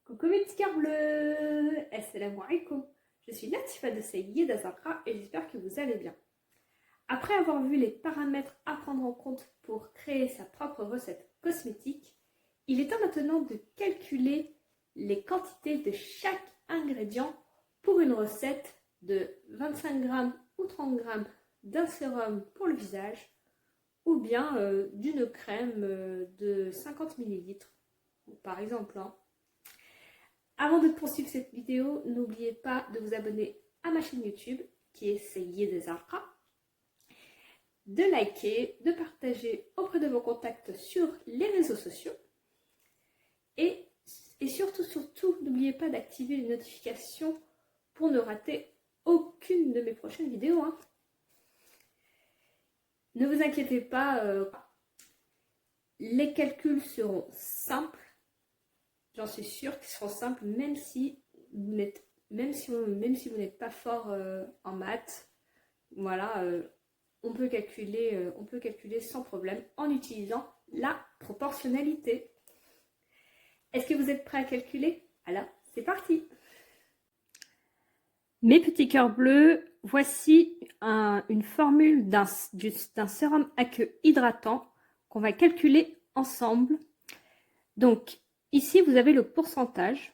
Coucou mes petits cœurs bleus, assalamu alaikum. Je suis Latifa de Sayyida Zahra et j'espère que vous allez bien. Après avoir vu les paramètres à prendre en compte pour créer sa propre recette cosmétique, il est temps maintenant de calculer les quantités de chaque ingrédient pour une recette de 25 g ou 30 g d'un sérum pour le visage ou bien d'une crème de 50 ml par exemple. Avant de poursuivre cette vidéo, n'oubliez pas de vous abonner à ma chaîne YouTube qui est Sayyida Zahra, de liker, de partager auprès de vos contacts sur les réseaux sociaux et surtout, n'oubliez pas d'activer les notifications pour ne rater aucune de mes prochaines vidéos. Ne vous inquiétez pas, les calculs seront simples. J'en suis sûre qu'ils seront simples, même si vous n'êtes pas fort en maths. Voilà, on peut calculer sans problème en utilisant la proportionnalité. Est-ce que vous êtes prêts à calculer? Alors, c'est parti! Mes petits cœurs bleus, voici une formule d'un sérum aqueux hydratant qu'on va calculer ensemble. Donc, ici, vous avez le pourcentage.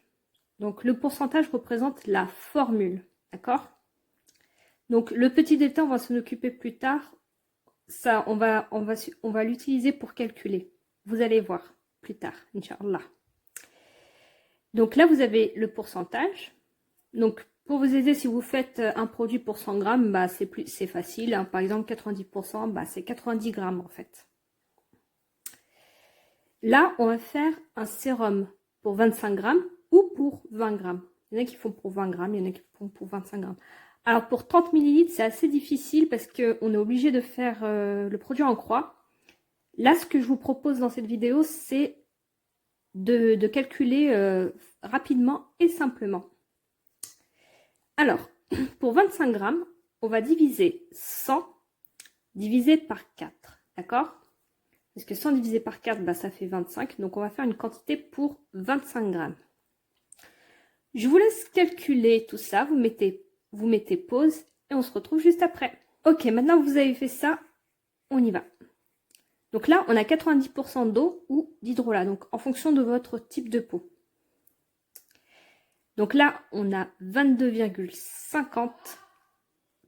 Donc, le pourcentage représente la formule. D'accord? Donc, le petit détail, on va s'en occuper plus tard. Ça, on va l'utiliser pour calculer. Vous allez voir plus tard, Inch'Allah. Donc, là, vous avez le pourcentage. Donc, pour vous aider, si vous faites un produit pour 100 g, bah, c'est facile. Hein. Par exemple, 90%, bah, c'est 90 g en fait. Là, on va faire un sérum pour 25 g ou pour 20 g. Il y en a qui font pour 20 g, il y en a qui font pour 25 g. Alors, pour 30 ml, c'est assez difficile parce qu'on est obligé de faire le produit en croix. Là, ce que je vous propose dans cette vidéo, c'est de calculer rapidement et simplement. Alors, pour 25 g, on va diviser 100 divisé par 4. D'accord? Parce que 100 divisé par 4, bah, ça fait 25. Donc, on va faire une quantité pour 25 g. Je vous laisse calculer tout ça. Vous mettez pause et on se retrouve juste après. Ok, maintenant que vous avez fait ça, on y va. Donc là, on a 90% d'eau ou d'hydrolat. Donc, en fonction de votre type de peau. Donc là, on a 22,50.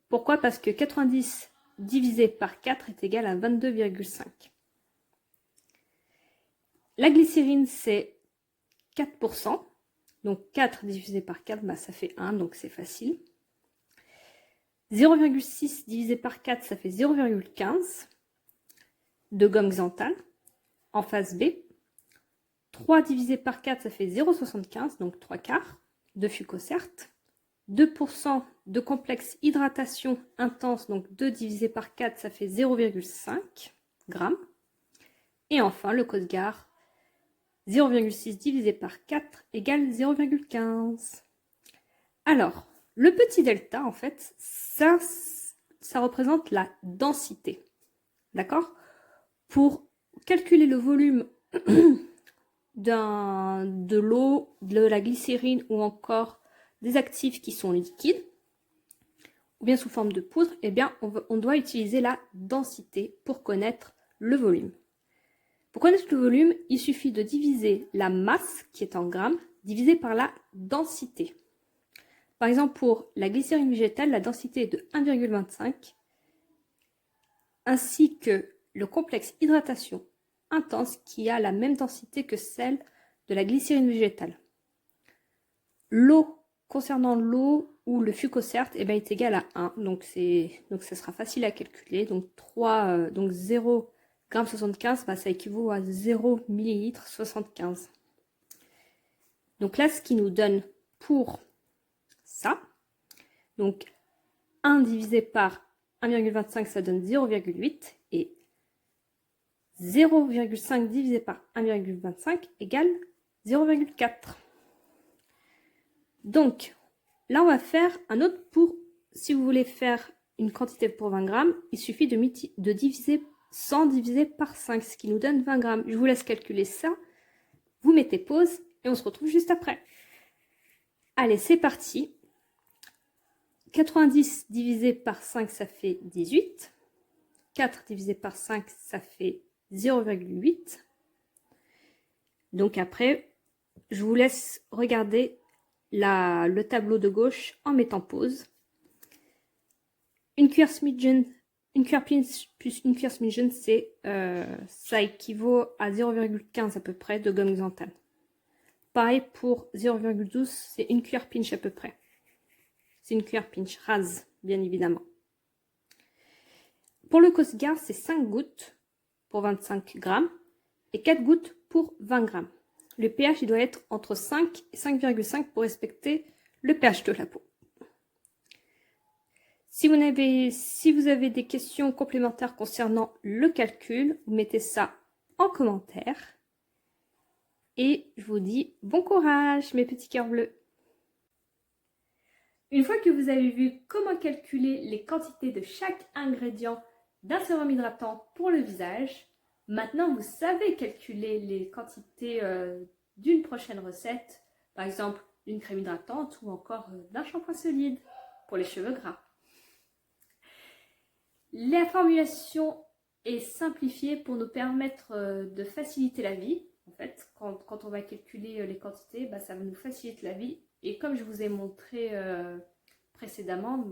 Pourquoi? Parce que 90 divisé par 4 est égal à 22,5. La glycérine, c'est 4%. Donc 4 divisé par 4, bah, ça fait 1, donc c'est facile. 0,6 divisé par 4, ça fait 0,15 de gomme xanthane en phase B. 3 divisé par 4, ça fait 0,75, donc 3 quarts de fucocerte. 2% de complexe hydratation intense, donc 2 divisé par 4, ça fait 0,5 g. Et enfin, le Cosgar, 0,6 divisé par 4 égale 0,15. Alors, le petit delta, en fait, ça représente la densité. D'accord? Pour calculer le volume de l'eau, de la glycérine ou encore des actifs qui sont liquides, ou bien sous forme de poudre, eh bien, on doit utiliser la densité pour connaître le volume. Pour connaître le volume, il suffit de diviser la masse, qui est en grammes, divisé par la densité. Par exemple, pour la glycérine végétale, la densité est de 1,25, ainsi que le complexe hydratation intense, qui a la même densité que celle de la glycérine végétale. L'eau, concernant l'eau ou le fucocerte, eh bien, est égal à 1, donc ça sera facile à calculer. Donc 0,75, bah, ça équivaut à 0 ml 75. Donc là, ce qui nous donne pour ça, donc 1 divisé par 1,25, ça donne 0,8 et 0,5 divisé par 1,25 égale 0,4. Donc, là, on va faire un autre pour, si vous voulez faire une quantité pour 20 g, il suffit de diviser 100 divisé par 5, ce qui nous donne 20 g. Je vous laisse calculer ça. Vous mettez pause et on se retrouve juste après. Allez, c'est parti. 90 divisé par 5, ça fait 18. 4 divisé par 5, ça fait 0,8. Donc après, je vous laisse regarder le tableau de gauche en mettant pause. Une cuillère smidgen, une cuillère pinch plus une cuillère smidgen, ça équivaut à 0,15 à peu près de gomme xanthane. Pareil pour 0,12, c'est une cuillère pinch à peu près. C'est une cuillère pinch rase, bien évidemment. Pour le Costgar, c'est 5 gouttes pour 25 grammes et 4 gouttes pour 20 grammes. Le pH il doit être entre 5 et 5,5 pour respecter le pH de la peau. Si vous avez des questions complémentaires concernant le calcul, vous mettez ça en commentaire. Et je vous dis bon courage mes petits cœurs bleus. Une fois que vous avez vu comment calculer les quantités de chaque ingrédient d'un sérum hydratant pour le visage, maintenant vous savez calculer les quantités d'une prochaine recette, par exemple d'une crème hydratante ou encore d'un shampoing solide pour les cheveux gras. La formulation est simplifiée pour nous permettre de faciliter la vie. En fait, quand on va calculer les quantités, ça va nous faciliter la vie. Et comme je vous ai montré précédemment,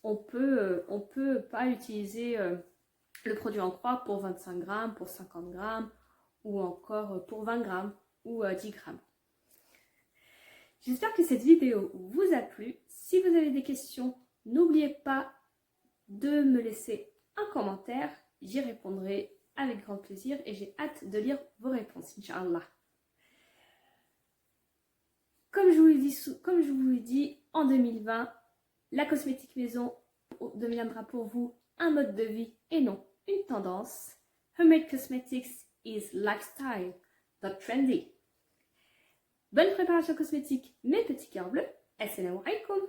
on peut pas utiliser le produit en croix pour 25 grammes, pour 50 grammes ou encore pour 20 grammes ou 10 grammes. J'espère que cette vidéo vous a plu. Si vous avez des questions, n'oubliez pas de me laisser un commentaire. J'y répondrai avec grand plaisir et j'ai hâte de lire vos réponses, Inch'Allah. Comme je vous l'ai dit, en 2020, la cosmétique maison deviendra pour vous un mode de vie et non une tendance. Homemade cosmetics is lifestyle, not trendy. Bonne préparation cosmétique, mes petits cœurs bleus. Assalamu alaikum.